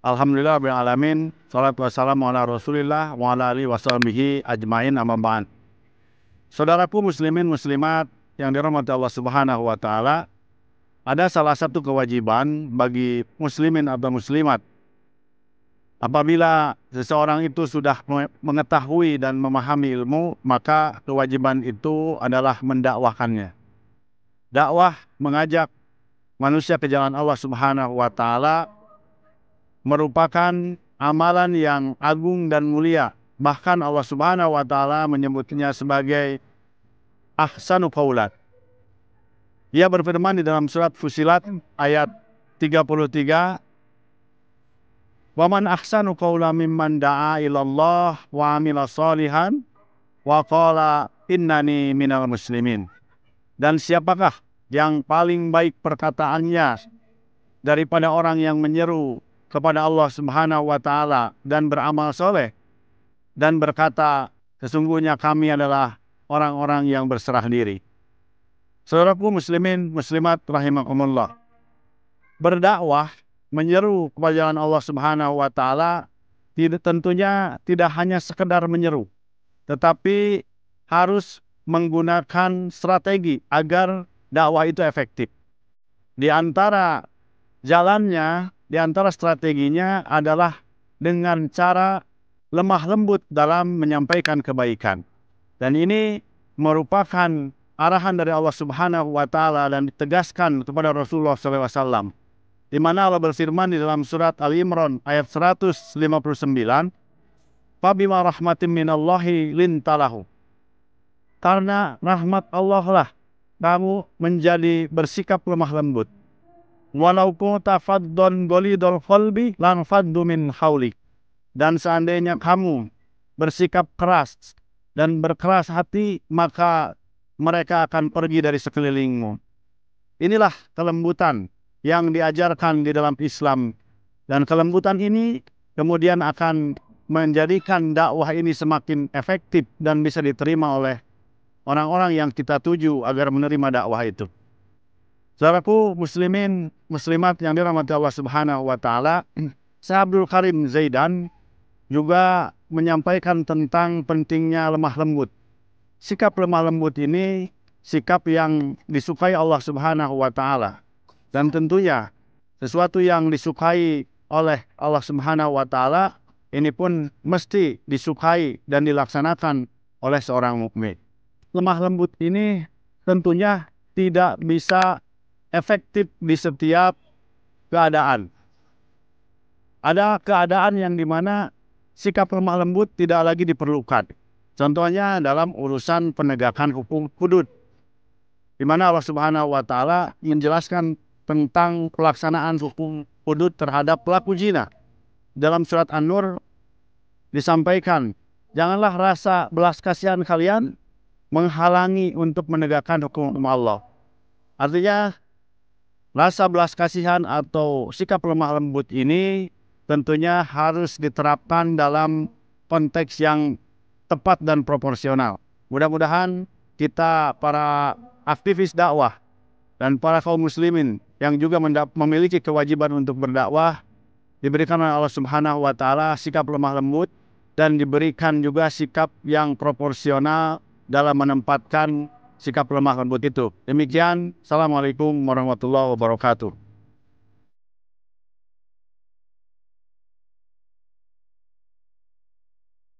Alhamdulillah rabbil alamin. Shalatu wassalamu ala Rasulillah wa ala alihi washabihi ajmain, amma ba'd. Saudaraku muslimin muslimat yang dirahmati Allah Subhanahu wa taala, ada salah satu kewajiban bagi muslimin atau muslimat apabila seseorang itu sudah mengetahui dan memahami ilmu, maka kewajiban itu adalah mendakwahkannya. Dakwah mengajak manusia ke jalan Allah Subhanahu wa taala merupakan amalan yang agung dan mulia. Bahkan Allah Subhanahu wa taala menyebutnya sebagai ahsanu qaulan. Ia berfirman di dalam surat Fussilat ayat 33, "Wa man ahsanu qaulan mimman da'a ilallah wa 'amila shalihan wa qala innani minal muslimin." Dan siapakah yang paling baik perkataannya daripada orang yang menyeru kepada Allah Subhanahu wa taala dan beramal soleh dan berkata, sesungguhnya kami adalah orang-orang yang berserah diri. Saudaraku muslimin muslimat rahimakumullah, berdakwah menyeru kepada jalan Allah Subhanahu wa taala tentunya tidak hanya sekedar menyeru, tetapi harus menggunakan strategi agar dakwah itu efektif. Di antara jalannya, di antara strateginya adalah dengan cara lemah lembut dalam menyampaikan kebaikan. Dan ini merupakan arahan dari Allah Subhanahu wa taala dan ditegaskan kepada Rasulullah SAW. Di mana Allah berfirman di dalam surat Al-Imran ayat 159, "Fabima rahmatin minallahi lintalahu." Karena rahmat Allah lah kamu menjadi bersikap lemah lembut. Walau kunta faddon ghalidul qalbi lan faddu min haulik. Dan seandainya kamu bersikap keras dan berkeras hati, maka mereka akan pergi dari sekelilingmu. Inilah kelembutan yang diajarkan di dalam Islam. Dan kelembutan ini kemudian akan menjadikan dakwah ini semakin efektif dan bisa diterima oleh orang-orang yang kita tuju agar menerima dakwah itu. Saudaraku muslimin muslimat yang dirahmati Allah Subhanahu wa taala, Syekh Abdul Karim Zaidan juga menyampaikan tentang pentingnya lemah lembut. Sikap lemah lembut ini sikap yang disukai Allah Subhanahu wa taala. Dan tentunya sesuatu yang disukai oleh Allah Subhanahu wa taala ini pun mesti disukai dan dilaksanakan oleh seorang mukmin. Lemah lembut ini tentunya tidak bisa efektif di setiap keadaan. Ada keadaan yang dimana sikap lemah lembut tidak lagi diperlukan. Contohnya dalam urusan penegakan hukum hudud, di mana Allah Subhanahu wa taala menjelaskan tentang pelaksanaan hukum hudud terhadap pelaku zina. Dalam surat An-Nur disampaikan, janganlah rasa belas kasihan kalian menghalangi untuk menegakkan hukum Allah. Artinya rasa belas kasihan atau sikap lemah lembut ini tentunya harus diterapkan dalam konteks yang tepat dan proporsional. Mudah-mudahan kita para aktivis dakwah dan para kaum muslimin yang juga memiliki kewajiban untuk berdakwah diberikan oleh Allah Subhanahu wa taala sikap lemah lembut dan diberikan juga sikap yang proporsional dalam menempatkan sikap lemah lembut itu. Demikian, Assalamualaikum warahmatullahi wabarakatuh.